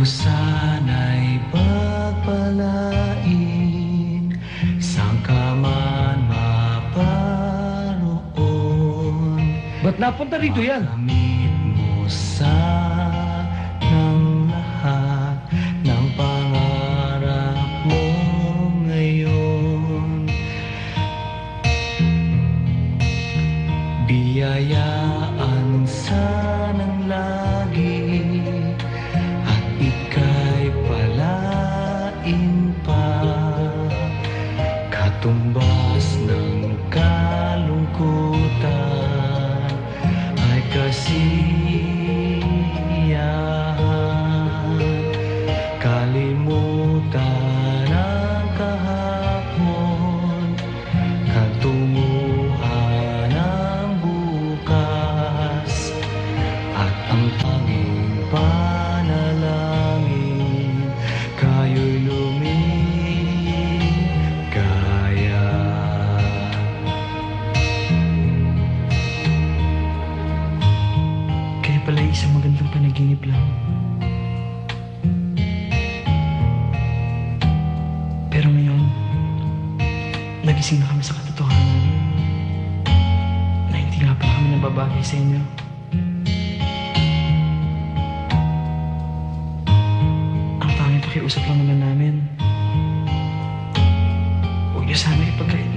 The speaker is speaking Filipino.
sana'y pagpalain, saan ka man maparoon. Ba't napunta rito yan? Makamit mo ng lahat ng pangarap mo ngayon. Biyayaan sanang lagi at ika'y palain pa, katumbas ng kalungkutan ay kasiyahan. Kalimutan ang kahapon, katunguhan ang bukas, at ang tanging panalangin kayo'y lumigaya. Kaya pala isang magandang panaginip lang. Pero ngayon, nagising na kami sa katotohanan na hindi nga pala kami nababagay sa inyo. Ang tanging pakiusap lang naman namin, huwag niyo sana ipagkait